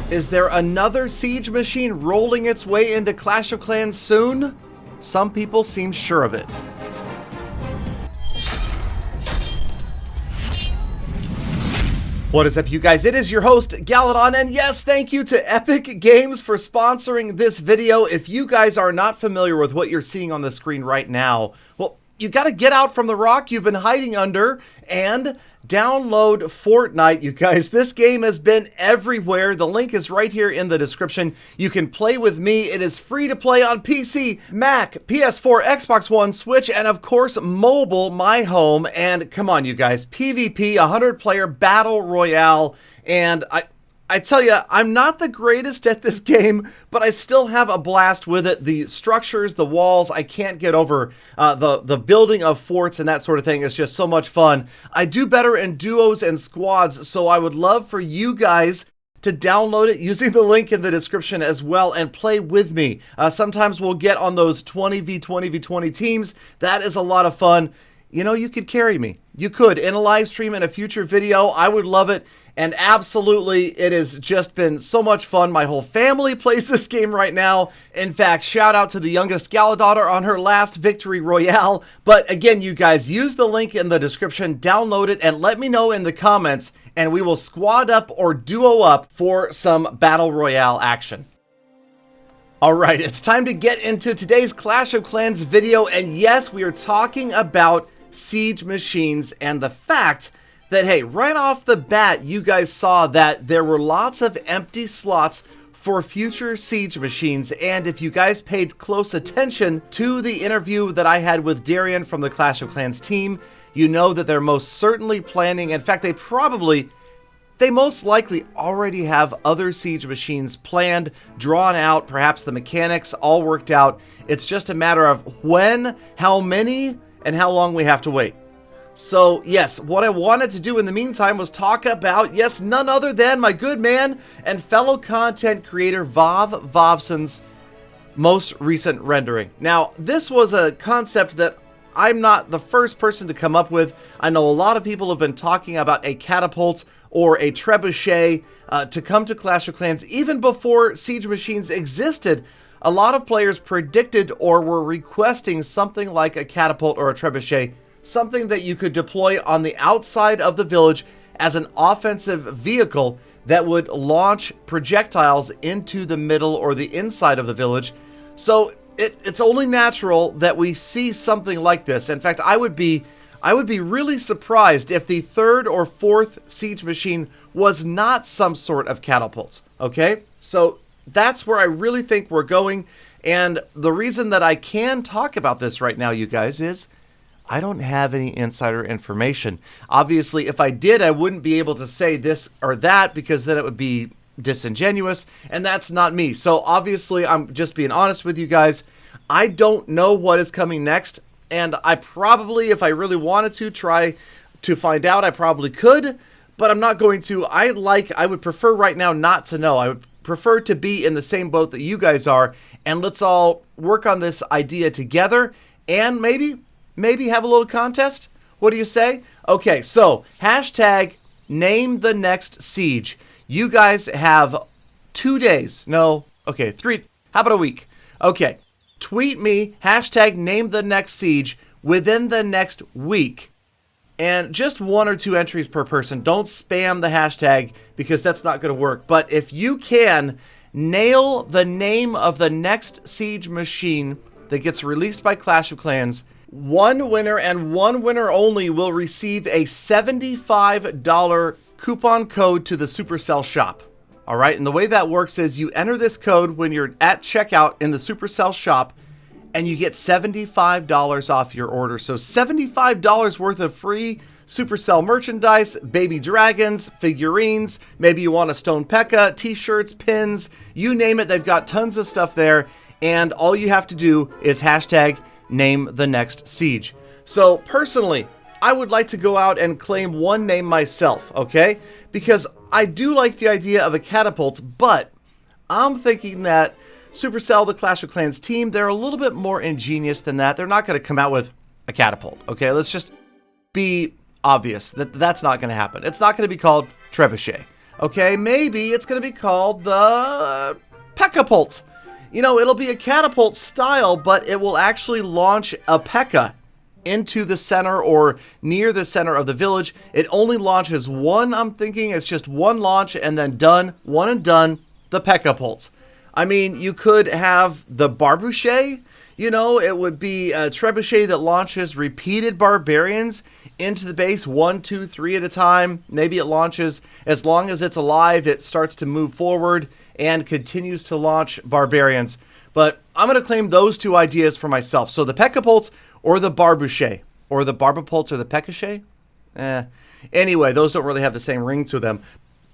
Is there another siege machine rolling its way into Clash of Clans soon? Some people seem sure of it. What is up, you guys? It is your host, Galadon, and yes, thank you to Epic Games for sponsoring this video. If you guys are not familiar with what you're seeing on the screen right now, well, you gotta get out from the rock you've been hiding under and download Fortnite, you guys. This game has been everywhere. The link is right here in the description. You can play with me. It is free to play on PC, Mac, PS4, Xbox One, Switch, and of course, mobile, my home. And come on, you guys, PvP, 100-player battle royale, and I tell you, I'm not the greatest at this game, but I still have a blast with it. The structures, the walls, I can't get over. The building of forts and that sort of thing is just so much fun. I do better in duos and squads, so I would love for you guys to download it using the link in the description as well and play with me. Sometimes we'll get on those 20v20v20 teams. That is a lot of fun. You know, you could carry me. You could in a live stream, in a future video. I would love it. And absolutely, it has just been so much fun. My whole family plays this game right now. In fact, shout out to the youngest Galadaughter on her last victory royale. But again, you guys, use the link in the description, download it, and let me know in the comments, and we will squad up or duo up for some battle royale action. All right, it's time to get into today's Clash of Clans video. And yes, we are talking about siege machines and the fact that, hey, right off the bat, you guys saw that there were lots of empty slots for future siege machines. And if you guys paid close attention to the interview that I had with Darian from the Clash of Clans team, you know that they're most certainly planning, in fact, they most likely already have other siege machines planned, drawn out, perhaps the mechanics all worked out. It's just a matter of when, how many, and how long we have to wait. So yes, what I wanted to do in the meantime was talk about, yes, none other than my good man and fellow content creator Vav Vovson's most recent rendering. Now, this was a concept that I'm not the first person to come up with. I know a lot of people have been talking about a catapult or a trebuchet to come to Clash of Clans. Even before siege machines existed, a lot of players predicted or were requesting something like a catapult or a trebuchet, something that you could deploy on the outside of the village as an offensive vehicle that would launch projectiles into the middle or the inside of the village. So it's only natural that we see something like this. In fact, I would be really surprised if the third or fourth siege machine was not some sort of catapult. Okay, so that's where I really think we're going. And the reason that I can talk about this right now, you guys, is I don't have any insider information. Obviously, if I did, I wouldn't be able to say this or that because then it would be disingenuous, and that's not me. So obviously, I'm just being honest with you guys. I don't know what is coming next, and I probably, if I really wanted to try to find out, I probably could, but I'm not going to. I would prefer right now not to know. I would prefer to be in the same boat that you guys are, and let's all work on this idea together, and maybe have a little contest. What do you say? Okay, so hashtag name the next siege. You guys have 2 days. No, okay, 3. How about a week? Okay, tweet me hashtag name the next siege within the next week. And just 1 or 2 entries per person. Don't spam the hashtag because that's not going to work. But if you can nail the name of the next siege machine that gets released by Clash of Clans, one winner and one winner only will receive a $75 coupon code to the Supercell shop. All right, and the way that works is you enter this code when you're at checkout in the Supercell shop, and you get $75 off your order. So $75 worth of free Supercell merchandise, baby dragons, figurines, maybe you want a Stone P.E.K.K.A, t-shirts, pins, you name it, they've got tons of stuff there, and all you have to do is hashtag name the next siege. So personally, I would like to go out and claim one name myself, okay? Because I do like the idea of a catapult, but I'm thinking that Supercell, the Clash of Clans team, they're a little bit more ingenious than that. They're not going to come out with a catapult, okay? Let's just be obvious that that's not going to happen. It's not going to be called trebuchet. Okay, maybe it's going to be called the Catapult. You know, it'll be a catapult style, but it will actually launch a P.E.K.K.A. into the center or near the center of the village. It only launches one, I'm thinking. It's just one launch and then done, one and done, the Catapult. I mean, you could have the Barbuchet. You know, it would be a trebuchet that launches repeated barbarians into the base 1, 2, 3 at a time. Maybe it launches, as long as it's alive, it starts to move forward and continues to launch barbarians. But I'm going to claim those two ideas for myself. So the Catapult or the Barbuchet, or the Barbapult or the Pekashe. Anyway, those don't really have the same ring to them.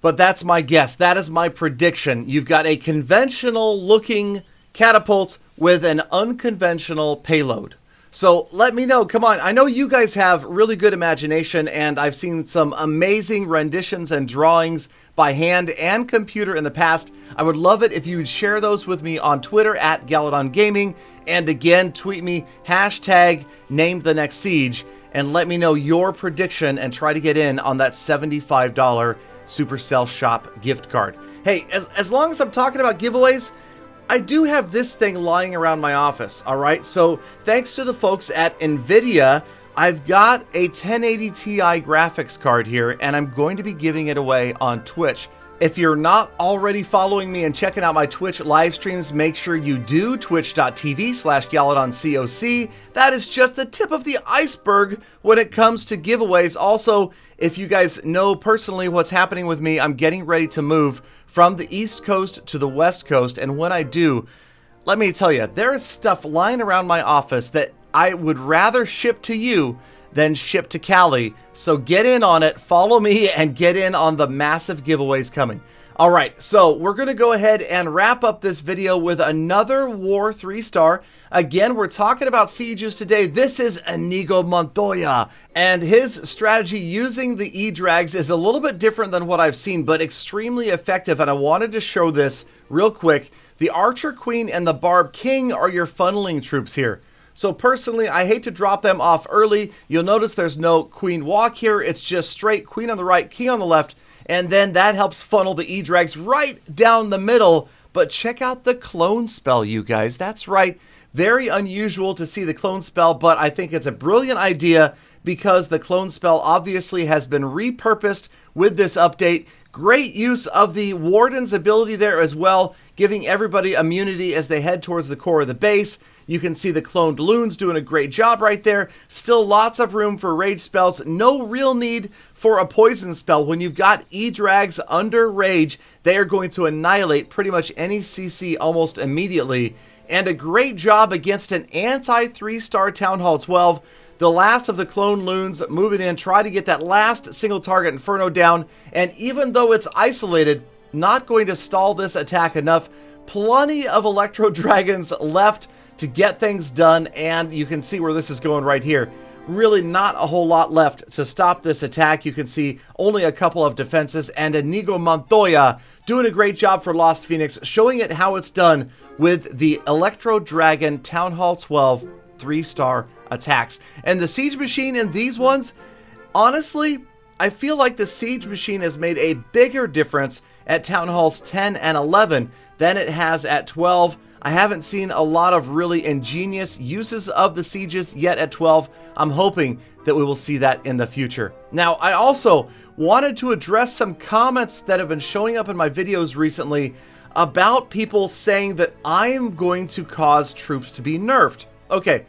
But that's my guess. That is my prediction. You've got a conventional looking catapult with an unconventional payload. So let me know. Come on. I know you guys have really good imagination, and I've seen some amazing renditions and drawings by hand and computer in the past. I would love it if you would share those with me on Twitter at Galadon Gaming. And again, tweet me hashtag named the next siege and let me know your prediction and try to get in on that $75 Supercell Shop gift card. Hey, as long as I'm talking about giveaways, I do have this thing lying around my office, all right? So thanks to the folks at NVIDIA, I've got a 1080 Ti graphics card here, and I'm going to be giving it away on Twitch. If you're not already following me and checking out my Twitch live streams, make sure you do, twitch.tv/GaladonCoc. That is just the tip of the iceberg when it comes to giveaways. Also, if you guys know personally what's happening with me, I'm getting ready to move from the East Coast to the West Coast, and when I do, let me tell you, there is stuff lying around my office that I would rather ship to you than ship to Cali. So get in on it, follow me, and get in on the massive giveaways coming. All right, so we're going to go ahead and wrap up this video with another War 3-star. Again, we're talking about sieges today. This is Inigo Montoya, and his strategy using the E-Drags is a little bit different than what I've seen, but extremely effective, and I wanted to show this real quick. The Archer Queen and the Barb King are your funneling troops here. So personally, I hate to drop them off early. You'll notice there's no Queen walk here. It's just straight Queen on the right, King on the left, and then that helps funnel the E-Drags right down the middle. But check out the clone spell, you guys. That's right. Very unusual to see the clone spell, but I think it's a brilliant idea because the clone spell obviously has been repurposed with this update. Great use of the Warden's ability there as well, giving everybody immunity as they head towards the core of the base. You can see the cloned loons doing a great job right there. Still lots of room for rage spells. No real need for a poison spell. When you've got E-Drags under rage, they are going to annihilate pretty much any CC almost immediately. And a great job against an anti-3-star Town Hall 12. The last of the clone loons moving in, try to get that last single target Inferno down. And even though it's isolated, not going to stall this attack enough. Plenty of Electro Dragons left to get things done, and you can see where this is going right here. Really not a whole lot left to stop this attack. You can see only a couple of defenses, and Inigo Montoya doing a great job for Lost Phoenix, showing it how it's done with the Electro Dragon Town Hall 12 3-star attacks. And the Siege Machine in these ones, honestly, I feel like the Siege Machine has made a bigger difference at Town Halls 10 and 11 than it has at 12. I haven't seen a lot of really ingenious uses of the sieges yet at 12. I'm hoping that we will see that in the future. Now, I also wanted to address some comments that have been showing up in my videos recently about people saying that I am going to cause troops to be nerfed. Okay,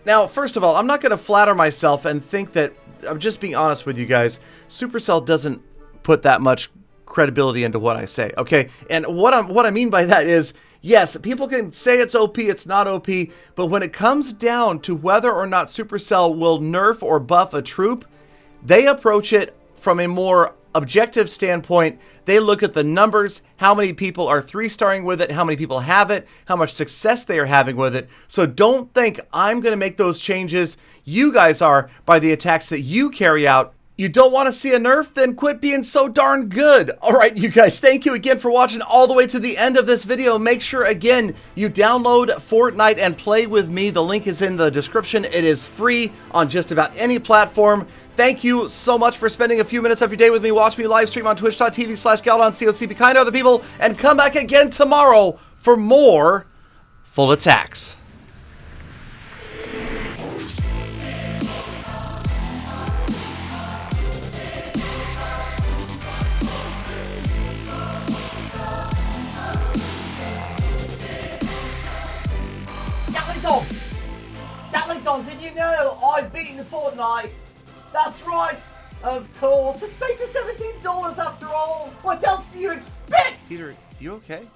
now, first of all, I'm not going to flatter myself and think that, I'm just being honest with you guys, Supercell doesn't put that much credibility into what I say, okay? And what I mean by that is, yes, people can say it's OP, it's not OP, but when it comes down to whether or not Supercell will nerf or buff a troop, they approach it from a more objective standpoint. They look at the numbers, how many people are 3-starring with it, how many people have it, how much success they are having with it. So don't think I'm going to make those changes. You guys are by the attacks that you carry out. You don't want to see a nerf? Then quit being so darn good. All right, you guys, thank you again for watching all the way to the end of this video. Make sure, again, you download Fortnite and play with me. The link is in the description. It is free on just about any platform. Thank you so much for spending a few minutes of your day with me. Watch me live stream on twitch.tv/GaladonCOC. Be kind to other people, and come back again tomorrow for more Full Attacks. Gatling, did you know I've beaten Fortnite? That's right, of course. It's paid to $17 after all. What else do you expect? Peter, you okay?